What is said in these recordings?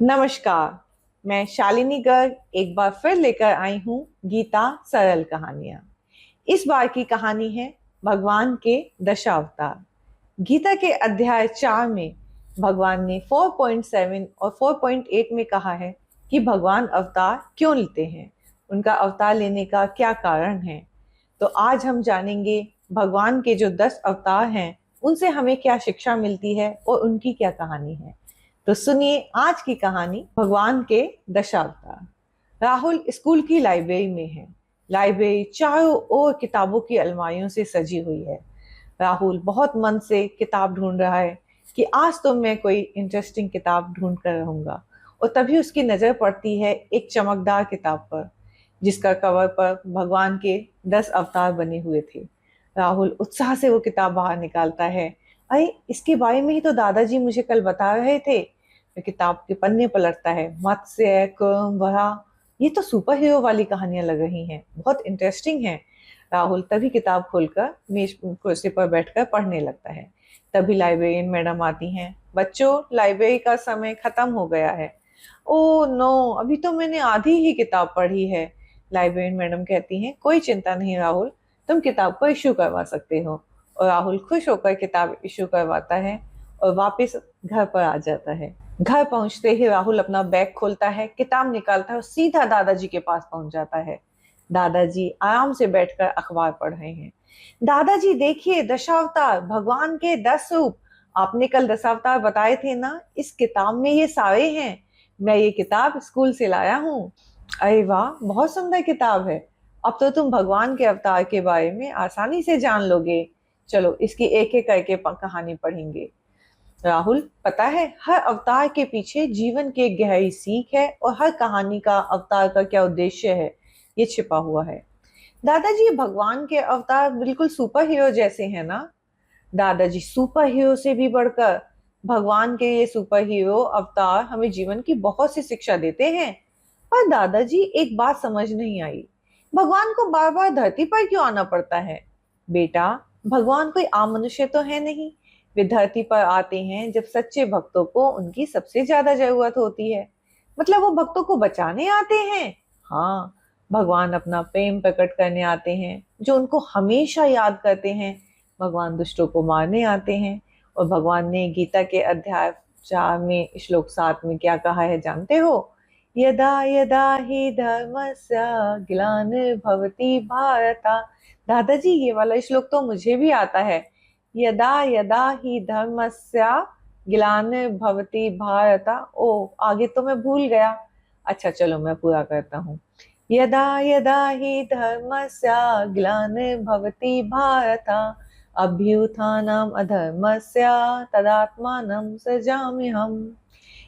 नमस्कार। मैं शालिनी गर्ग एक बार फिर लेकर आई हूँ गीता सरल कहानियां। इस बार की कहानी है भगवान के दशावतार। गीता के अध्याय 4 में भगवान ने 4.7 और 4.8 में कहा है कि भगवान अवतार क्यों लेते हैं, उनका अवतार लेने का क्या कारण है। तो आज हम जानेंगे भगवान के जो 10 अवतार हैं उनसे हमें क्या शिक्षा मिलती है और उनकी क्या कहानी है। तो सुनिए आज की कहानी भगवान के दशावतार। राहुल स्कूल की लाइब्रेरी में है। लाइब्रेरी चारों ओर किताबों की अलमारियों से सजी हुई है। राहुल बहुत मन से किताब ढूंढ रहा है कि आज तो मैं कोई इंटरेस्टिंग किताब ढूंढ कर रहूंगा। और तभी उसकी नजर पड़ती है एक चमकदार किताब पर, जिसका कवर पर भगवान के 10 अवतार बने हुए थे। राहुल उत्साह से वो किताब बाहर निकालता है। अरे, इसके बारे में ही तो दादाजी मुझे कल बता रहे थे। वह किताब के पन्ने पलटता है। मत्स्य, कुंभ, वराह, ये तो सुपर हीरो वाली कहानियां लग रही हैं, बहुत इंटरेस्टिंग है। राहुल तभी किताब खोलकर मेज कुर्सी पर बैठकर पढ़ने लगता है। तभी लाइब्रेरियन मैडम आती हैं। बच्चों, लाइब्रेरी का समय खत्म हो गया है। ओ नो, अभी तो मैंने आधी ही किताब पढ़ी है। लाइब्रेरियन मैडम कहती हैं, कोई चिंता नहीं राहुल, तुम किताब को इश्यू करवा सकते हो। और राहुल खुश होकर किताब इश्यू करवाता है और वापस घर पर आ जाता है। घर पहुंचते ही राहुल अपना बैग खोलता है, किताब निकालता है और सीधा दादाजी के पास पहुंच जाता है। दादाजी आराम से बैठकर अखबार पढ़ रहे हैं। दादाजी देखिए, दशावतार, भगवान के 10 रूप। आपने कल दशावतार बताए थे ना, इस किताब में ये सारे हैं। मैं ये किताब स्कूल से लाया हूँ। अरे वाह, बहुत सुंदर किताब है। अब तो तुम भगवान के अवतार के बारे में आसानी से जान लोगे। चलो इसकी एक एक करके कहानी पढ़ेंगे। राहुल, पता है हर अवतार के पीछे जीवन की एक गहरी सीख है और हर कहानी का अवतार का क्या उद्देश्य है, ये छिपा हुआ है। दादाजी, भगवान के अवतार बिल्कुल सुपर हीरो जैसे हैं ना? दादाजी, सुपर हीरो से भी बढ़कर भगवान के ये सुपर हीरो अवतार हमें जीवन की बहुत सी शिक्षा देते हैं। पर दादाजी, एक बात समझ नहीं आई, भगवान को बार बार धरती पर क्यों आना पड़ता है? बेटा, भगवान कोई आम मनुष्य तो है नहीं। वे धरती पर आते हैं जब सच्चे भक्तों को उनकी सबसे ज्यादा जरूरत होती है। मतलब वो भक्तों को बचाने आते हैं। हाँ, भगवान अपना प्रेम प्रकट करने आते हैं, जो उनको हमेशा याद करते हैं। भगवान दुष्टों को मारने आते हैं। और भगवान ने गीता के अध्याय 4 में श्लोक 7 में क्या कहा है जानते हो? यदा यदा हि धर्मस्य ग्लानिर्भवति भारता। दादाजी, ये वाला श्लोक तो मुझे भी आता है। यदा यदा हि धर्मस्य ग्लानिर्भवति भारता। ओ, आगे तो मैं भूल गया। अच्छा चलो मैं पूरा करता हूँ। यदा यदा हि धर्मस्य ग्लानिर्भवति भारता अभ्युत्थानम् अधर्मस्य तदात्मानं सृजाम्यहम्।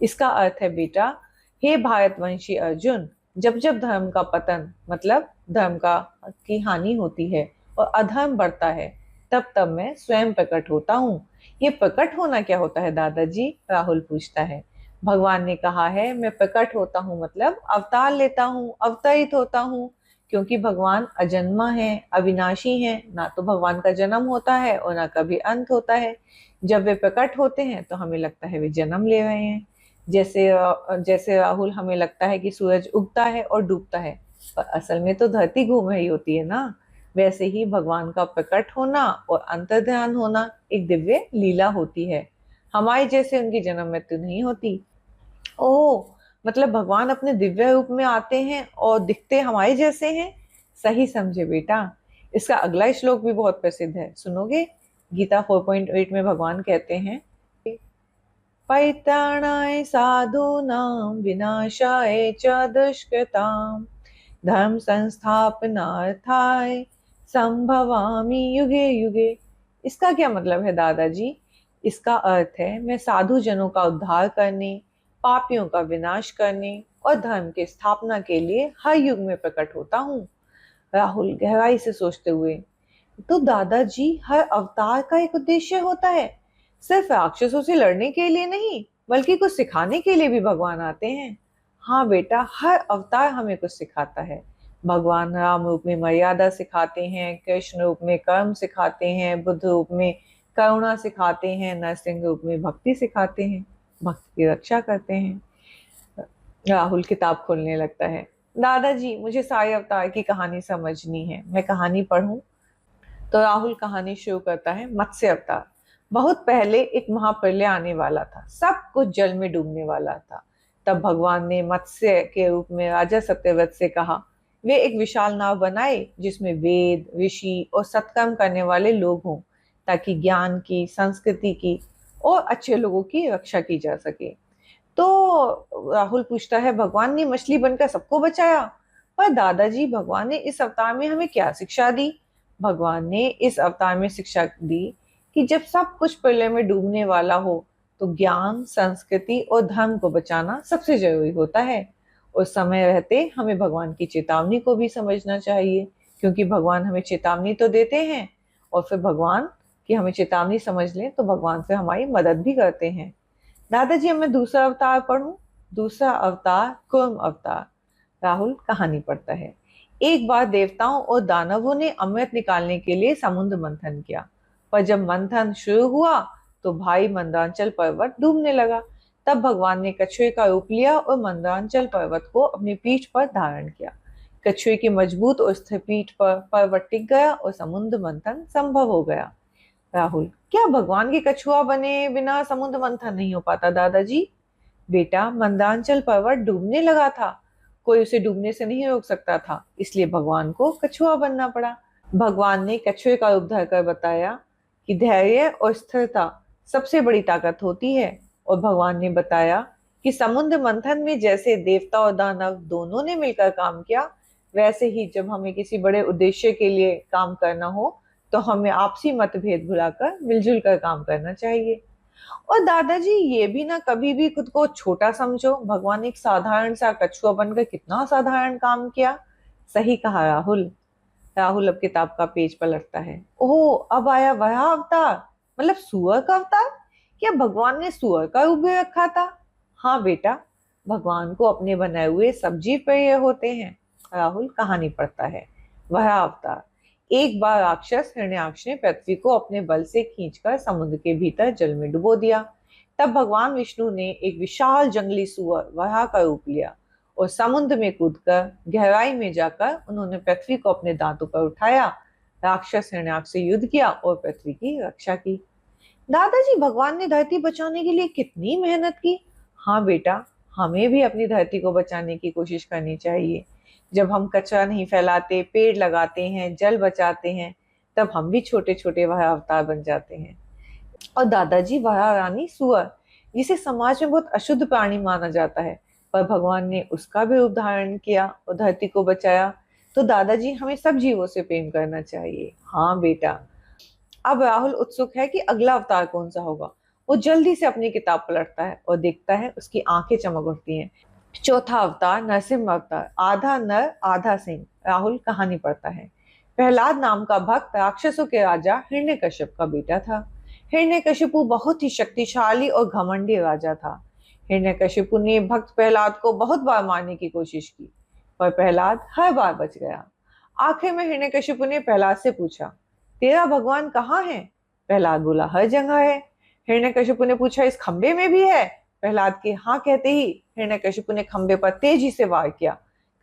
इसका अर्थ है, बेटा, हे भारतवंशी अर्जुन, जब जब धर्म का पतन मतलब धर्म का की हानि होती है और अधर्म बढ़ता है, तब तब मैं स्वयं प्रकट होता हूँ। ये प्रकट होना क्या होता है दादाजी? राहुल पूछता है। भगवान ने कहा है मैं प्रकट होता हूँ मतलब अवतार लेता हूँ, अवतरित होता हूँ। क्योंकि भगवान अजन्मा है, अविनाशी है, ना तो भगवान का जन्म होता है और ना कभी अंत होता है। जब वे प्रकट होते हैं तो हमें लगता है वे जन्म ले रहे हैं। जैसे जैसे राहुल, हमें लगता है कि सूरज उगता है और डूबता है, पर असल में तो धरती घूम रही होती है ना। वैसे ही भगवान का प्रकट होना और अंतर्ध्यान होना एक दिव्य लीला होती है। हमारे जैसे उनकी जन्म मृत्यु नहीं होती। ओह, मतलब भगवान अपने दिव्य रूप में आते हैं और दिखते हमारे जैसे हैं। सही समझे बेटा। इसका अगला श्लोक भी बहुत प्रसिद्ध है, सुनोगे? गीता 4.8 में भगवान कहते हैं, परित्राणाय साधूनां विनाशाय च दुष्कृतां धर्म संस्थापनार्थाय संभवामि युगे युगे। इसका क्या मतलब है दादाजी? इसका अर्थ है मैं साधु जनों का उद्धार करने, पापियों का विनाश करने और धर्म की स्थापना के लिए हर युग में प्रकट होता हूँ। राहुल गहराई से सोचते हुए, तो दादाजी, हर अवतार का एक उद्देश्य होता है, सिर्फ राक्षसों से लड़ने के लिए नहीं बल्कि कुछ सिखाने के लिए भी भगवान आते हैं। हाँ बेटा, हर अवतार हमें कुछ सिखाता है। भगवान राम रूप में मर्यादा सिखाते हैं, कृष्ण रूप में कर्म सिखाते हैं, बुद्ध रूप में करुणा सिखाते हैं, नरसिंह रूप में भक्ति सिखाते हैं, भक्त की रक्षा करते हैं। राहुल किताब खोलने लगता है। दादाजी, मुझे सारे अवतार की कहानी समझनी है, मैं कहानी पढ़ूं? तो राहुल कहानी शुरू करता है। मत्स्य अवतार। बहुत पहले एक महाप्रलय आने वाला था, सब कुछ जल में डूबने वाला था। तब भगवान ने मत्स्य के रूप में राजा सत्यव्रत से कहा, वे एक विशाल नाव बनाए जिसमें वेद, ऋषि और सत्कर्म करने वाले लोग हों, ताकि ज्ञान की, संस्कृति की और अच्छे लोगों की रक्षा की जा सके। तो राहुल पूछता है, भगवान ने मछली बनकर सबको बचाया, पर दादाजी भगवान ने इस अवतार में हमें क्या शिक्षा दी? भगवान ने इस अवतार में शिक्षा दी कि जब सब कुछ प्रलय में डूबने वाला हो तो ज्ञान, संस्कृति और धर्म को बचाना सबसे जरूरी होता है। उस समय रहते हमें भगवान की चेतावनी को भी समझना चाहिए, क्योंकि भगवान हमें चेतावनी तो देते हैं और फिर भगवान की हमें चेतावनी समझ लें तो भगवान फिर हमारी मदद भी करते हैं। दादाजी, अब मैं दूसरा अवतार पढ़ूं? दूसरा अवतार कुर्म अवतार। राहुल कहानी पढ़ता है। एक बार देवताओं और दानवों ने अमृत निकालने के लिए समुद्र मंथन किया, पर जब मंथन शुरू हुआ तो भाई मंदरांचल पर्वत डूबने लगा। तब भगवान ने कछुए का रूप लिया और मंदरांचल पर्वत को अपनी पीठ पर धारण किया। कछुए की मजबूत और स्थिर पीठ पर पर्वत टिक गया और समुद्र मंथन संभव हो गया। राहुल, क्या भगवान के कछुआ बने बिना समुद्र मंथन नहीं हो पाता? दादाजी, बेटा, मंदांचल पर्वत डूबने लगा था, कोई उसे डूबने से नहीं रोक सकता था, इसलिए भगवान को कछुआ बनना पड़ा। भगवान ने कछुए का रूप धरकर बताया कि धैर्य और स्थिरता सबसे बड़ी ताकत होती है, और भगवान ने बताया कि समुद्र मंथन में जैसे देवता और दानव दोनों ने मिलकर काम किया, वैसे ही जब हमें किसी बड़े उद्देश्य के लिए काम करना हो तो हमें आपसी मतभेद भुलाकर मिलजुल कर काम करना चाहिए। और दादाजी, ये भी ना कभी भी खुद को छोटा समझो, भगवान ने एक साधारण सा कछुआ बनकर कितना साधारण काम किया। सही कहा राहुल। राहुल अब किताब का पेज पलटता है। ओह, अब आया वह अवतार, मतलब सुअर का अवतार। क्या भगवान ने सुअर का रूप भी रखा था? हाँ बेटा, भगवान को अपने बनाए हुए सब जीव प्रिय होते हैं। राहुल कहानी पढ़ता है। वह अवतार। एक बार राक्षस हिरण्याक्ष ने पृथ्वी को अपने बल से खींचकर समुद्र के भीतर जल में डुबो दिया। तब भगवान विष्णु ने एक विशाल जंगली सुअर वराह का रूप लिया और समुद्र में कूदकर गहराई में जाकर उन्होंने पृथ्वी को अपने दांतों पर उठाया, राक्षस हिरण्याक्ष से युद्ध किया और पृथ्वी की रक्षा की। दादाजी, भगवान ने धरती बचाने के लिए कितनी मेहनत की। हाँ बेटा, हमें भी अपनी धरती को बचाने की कोशिश करनी चाहिए। जब हम कचरा नहीं फैलाते, पेड़ लगाते हैं, जल बचाते हैं, तब हम भी छोटे छोटे वह अवतार बन जाते हैं। और दादाजी, वह रानी सुअर, जिसे समाज में बहुत अशुद्ध प्राणी माना जाता है, पर भगवान ने उसका भी रूप धारण किया और धरती को बचाया। तो दादाजी, हमें सब जीवों से प्रेम करना चाहिए। हाँ बेटा। अब राहुल उत्सुक है कि अगला अवतार कौन सा होगा। वो जल्दी से अपनी किताब पलटता है और देखता है, उसकी आंखें चमक उठती हैं। चौथा अवतार नरसिंह अवतार। आधा नर आधा सिंह। राहुल कहानी पढ़ता है। प्रहलाद नाम का भक्त राक्षसों के राजा हिरण्यकश्यप का बेटा था। हिरण्यकशिपु बहुत ही शक्तिशाली और घमंडी राजा था। हिरण्यकशिपु ने भक्त प्रहलाद को बहुत बार मारने की कोशिश की, पर प्रहलाद हर बार बच गया। आखिर में हिरण्यकशिपु ने प्रहलाद से पूछा, तेरा भगवान कहाँ है? प्रहलाद बोला, हर जगह है। हिरण्यकशिपु ने पूछा, इस खंबे में भी है? प्रहलाद के हाँ कहते ही हिरण्यकशिपु ने खंबे पर तेजी से वार किया।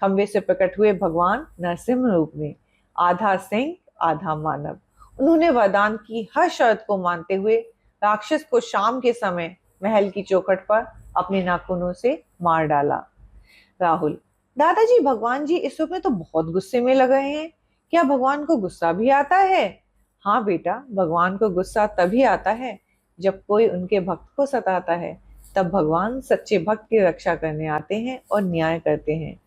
खंबे से प्रकट हुए भगवान नरसिंह रूप में, आधा सिंह आधा मानव। उन्होंने वरदान की हर शर्त को मानते हुए राक्षस को शाम के समय महल की चौखट पर अपने नाखूनों से मार डाला। राहुल, दादाजी, भगवान जी इस रूप में तो बहुत गुस्से में लग रहे हैं, क्या भगवान को गुस्सा भी आता है? हाँ बेटा, भगवान को गुस्सा तभी आता है जब कोई उनके भक्त को सताता है, तब भगवान सच्चे भक्त की रक्षा करने आते हैं और न्याय करते हैं।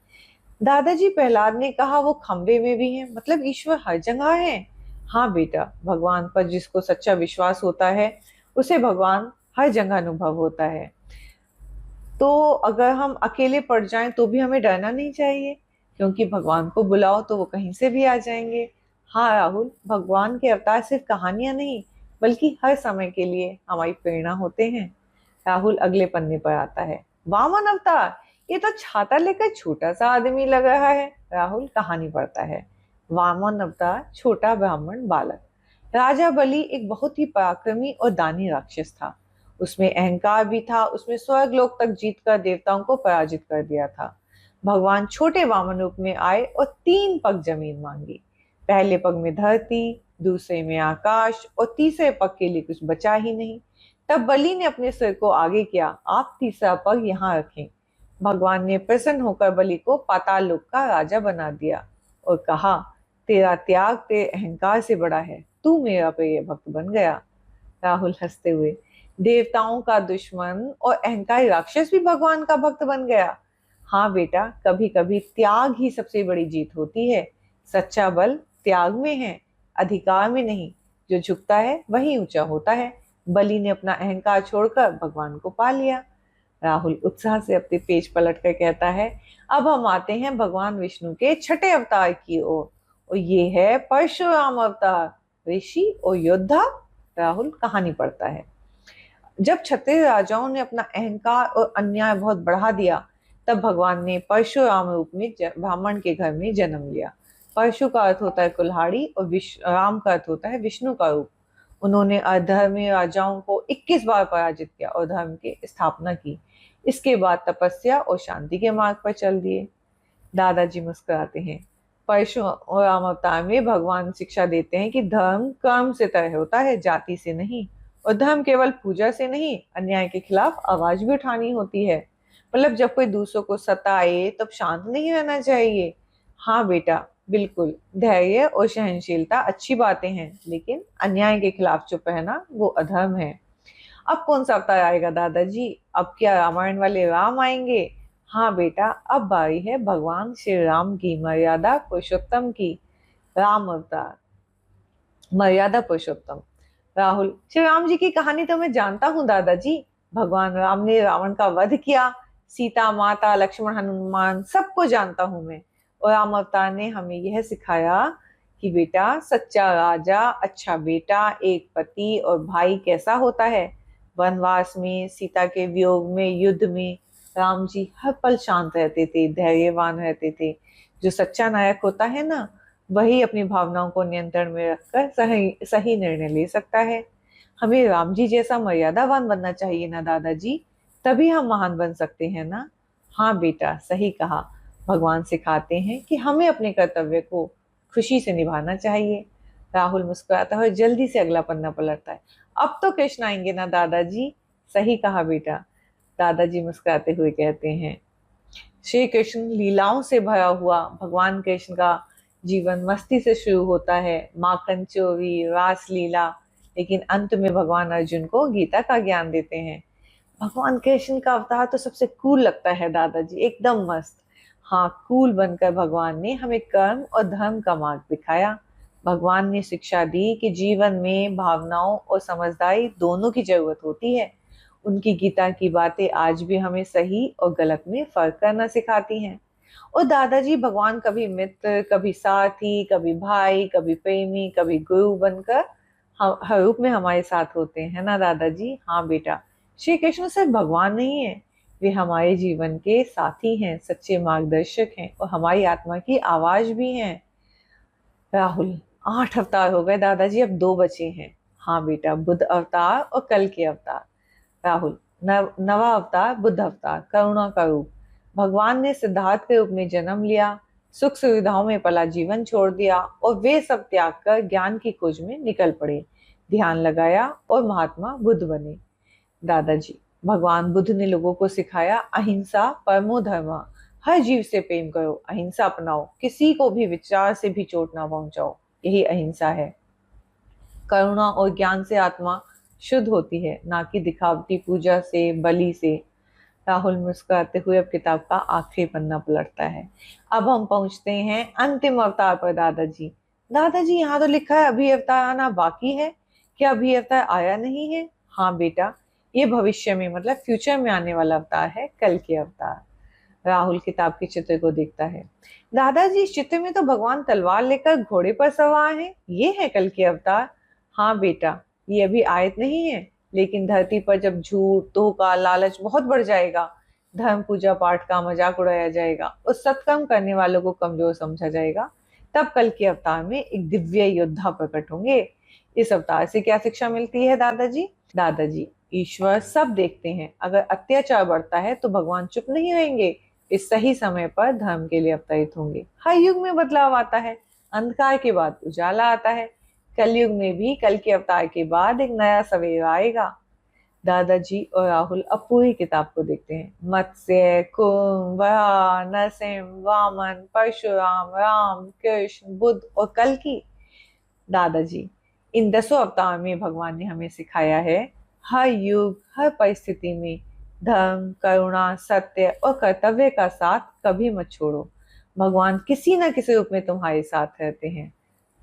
दादाजी, प्रहलाद ने कहा वो खंबे में भी है, मतलब ईश्वर हर जगह है। हाँ बेटा, भगवान पर जिसको सच्चा विश्वास होता है उसे भगवान हर जगह अनुभव होता है। तो अगर हम अकेले पड़ जाएं तो भी हमें डरना नहीं चाहिए, क्योंकि भगवान को बुलाओ तो वो कहीं से भी आ जाएंगे। हाँ राहुल, भगवान के अवतार सिर्फ कहानियां नहीं बल्कि हर समय के लिए हमारी प्रेरणा होते हैं। राहुल अगले पन्ने पर आता है। वामन अवतार, ये तो छाता लेकर छोटा सा आदमी लग रहा है। राहुल कहानी पढ़ता है। वामन अवतार छोटा ब्राह्मण बालक। राजा बलि एक बहुत ही पराक्रमी और दानी राक्षस था। उसमें अहंकार भी था, उसमें स्वर्ग लोक तक जीतकर देवताओं को पराजित कर दिया था। भगवान छोटे वामन रूप में आए और 3 पग जमीन मांगी। पहले पग में धरती, दूसरे में आकाश और तीसरे पग के लिए कुछ बचा ही नहीं। तब बलि ने अपने सिर को आगे किया, आप तीसरा पग यहाँ रखें। भगवान ने प्रसन्न होकर बलि को पाताल लोक का राजा बना दिया और कहा, तेरा त्याग तेरे अहंकार से बड़ा है, तू मेरा प्रिय भक्त बन गया। राहुल हंसते हुए, देवताओं का दुश्मन और अहंकारी राक्षस भी भगवान का भक्त बन गया। हाँ बेटा, कभी कभी त्याग ही सबसे बड़ी जीत होती है। सच्चा बल त्याग में है, अधिकार में नहीं। जो झुकता है वही ऊंचा होता है। बलि ने अपना अहंकार छोड़कर भगवान को पा लिया। राहुल उत्साह से अपने पेज पलट कर कहता है, अब हम आते हैं भगवान विष्णु के छठे अवतार की ओर, और ये है परशुराम अवतार, ऋषि और योद्धा। राहुल कहानी पढ़ता है। जब क्षत्रिय राजाओं ने अपना अहंकार और अन्याय बहुत बढ़ा दिया, तब भगवान ने परशुराम रूप में ब्राह्मण के घर में जन्म लिया। परशु का अर्थ होता है कुल्हाड़ी और राम का अर्थ होता है विष्णु का रूप। उन्होंने अधर्मी राजाओं को 21 बार पराजित किया और धर्म की स्थापना की। इसके बाद तपस्या और शांति के मार्ग पर चल दिए। दादाजी मुस्कुराते हैं। परशुराम अवतार में भगवान शिक्षा देते हैं कि धर्म कर्म से तय होता है, जाति से नहीं। और धर्म केवल पूजा से नहीं, अन्याय के खिलाफ आवाज भी उठानी होती है। मतलब जब कोई दूसरों को सताए तब शांत नहीं रहना चाहिए। हाँ बेटा, बिल्कुल, धैर्य और सहनशीलता अच्छी बातें हैं, लेकिन अन्याय के खिलाफ चुप रहना वो अधर्म है। अब कौन सा अवतार आएगा दादाजी? अब क्या रामायण वाले राम आएंगे? हाँ बेटा, अब बारी है भगवान श्री राम की, मर्यादा पुरुषोत्तम की। राम अवतार, मर्यादा पुरुषोत्तम। राहुल, श्री राम जी की कहानी तो मैं जानता हूँ दादाजी। भगवान राम ने रावण का वध किया, सीता माता लक्ष्मण हनुमान सबको जानता हूँ मैं। और राम अवतार ने हमें यह सिखाया कि बेटा, सच्चा राजा, अच्छा बेटा, एक पति और भाई कैसा होता है। वनवास में, सीता के वियोग में, युद्ध में राम जी हर पल शांत रहते थे, धैर्यवान रहते थे। जो सच्चा नायक होता है ना, वही अपनी भावनाओं को नियंत्रण में रखकर सही सही निर्णय ले सकता है। हमें राम जी जैसा मर्यादावान बनना चाहिए ना दादाजी, तभी हम महान बन सकते हैं ना। हाँ बेटा, सही कहा। भगवान सिखाते हैं कि हमें अपने कर्तव्य को खुशी से निभाना चाहिए। राहुल मुस्कुराता है और जल्दी से अगला पन्ना पलटता है। अब तो कृष्ण आएंगे ना दादाजी? सही कहा बेटा, दादाजी मुस्कुराते हुए कहते हैं। श्री कृष्ण लीलाओं से भरा हुआ भगवान कृष्ण का जीवन मस्ती से शुरू होता है, माखन चोरी, रास लीला, लेकिन अंत में भगवान अर्जुन को गीता का ज्ञान देते हैं। भगवान कृष्ण का अवतार तो सबसे कूल लगता है दादाजी, एकदम मस्त। हाँ, कूल बनकर भगवान ने हमें कर्म और धर्म का मार्ग दिखाया। भगवान ने शिक्षा दी कि जीवन में भावनाओं और समझदारी दोनों की जरूरत होती है। उनकी गीता की बातें आज भी हमें सही और गलत में फर्क करना सिखाती हैं। और दादाजी, भगवान कभी मित्र, कभी साथी, कभी भाई, कभी प्रेमी, कभी गुरु बनकर हर रूप में हमारे साथ होते हैं ना दादाजी। हाँ बेटा, श्री कृष्ण सिर्फ भगवान नहीं है, वे हमारे जीवन के साथी हैं, सच्चे मार्गदर्शक हैं और हमारी आत्मा की आवाज भी हैं। राहुल, 8 अवतार हो गए दादाजी, अब 2 बचे हैं। हाँ बेटा, बुद्ध अवतार और कल के अवतार। राहुल, नवा अवतार बुद्ध अवतार, करुणा का रूप। भगवान ने सिद्धार्थ के रूप में जन्म लिया, सुख सुविधाओं में पला जीवन छोड़ दिया और वे सब त्याग कर ज्ञान की खोज में निकल पड़े, ध्यान लगाया और महात्मा बुद्ध बने। दादाजी, भगवान बुद्ध ने लोगों को सिखाया, अहिंसा परमो धर्म, हर जीव से प्रेम करो, अहिंसा अपनाओ, किसी को भी विचार से भी चोट ना पहुंचाओ, यही अहिंसा है। करुणा और ज्ञान से आत्मा शुद्ध होती है, ना कि दिखावटी पूजा से, बलि से। राहुल मुस्कुराते हुए अब किताब का आखिरी पन्ना पलटता है। अब हम पहुंचते हैं अंतिम अवतार पर दादाजी। दादाजी, यहाँ तो लिखा है अभी अवतार आना बाकी है, क्या अभी अवतार आया नहीं है? हाँ बेटा, ये भविष्य में, मतलब फ्यूचर में आने वाला अवतार है, कल के अवतार। राहुल किताब के चित्र को देखता है। दादाजी, इस चित्र में तो भगवान तलवार लेकर घोड़े पर सवार हैं, ये है कल के अवतार। हाँ बेटा, ये अभी आयत नहीं है, लेकिन धरती पर जब झूठ, धोखा, लालच बहुत बढ़ जाएगा, धर्म पूजा पाठ का मजाक उड़ाया जाएगा और सत्कर्म करने वालों को कमजोर समझा जाएगा, तब कल के अवतार में एक दिव्य योद्धा प्रकट होंगे। इस अवतार से क्या शिक्षा मिलती है दादाजी? दादाजी, ईश्वर सब देखते हैं, अगर अत्याचार बढ़ता है तो भगवान चुप नहीं रहेंगे, इस सही समय पर धर्म के लिए अवतरित होंगे। हर युग में बदलाव आता है, अंधकार के बाद उजाला आता है, कलयुग में भी कल के अवतार के बाद एक नया सवेरा आएगा। दादाजी और राहुल अब पूरी किताब को देखते हैं। मत्स्य, कुंभ, वराह, नरसिंह, वामन, परशुराम, राम, कृष्ण, बुद्ध और कल्कि। दादाजी, इन 10 अवतार में भगवान ने हमें सिखाया है, हर युग हर परिस्थिति में धर्म, करुणा, सत्य और कर्तव्य का साथ कभी मत छोड़ो। भगवान किसी न किसी रूप में तुम्हारे साथ रहते हैं।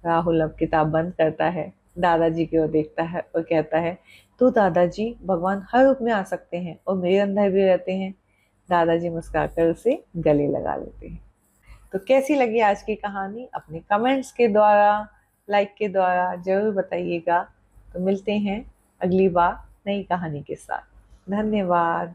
राहुल अब किताब बंद करता है, दादाजी की ओर देखता है और कहता है, तो दादाजी, भगवान हर रूप में आ सकते हैं और मेरे अंदर भी रहते हैं। दादाजी मुस्कुराकर उसे गले लगा लेते हैं। तो कैसी लगी आज की कहानी, अपने कमेंट्स के द्वारा, लाइक के द्वारा जरूर बताइएगा। तो मिलते हैं अगली बार नई कहानी के साथ। धन्यवाद।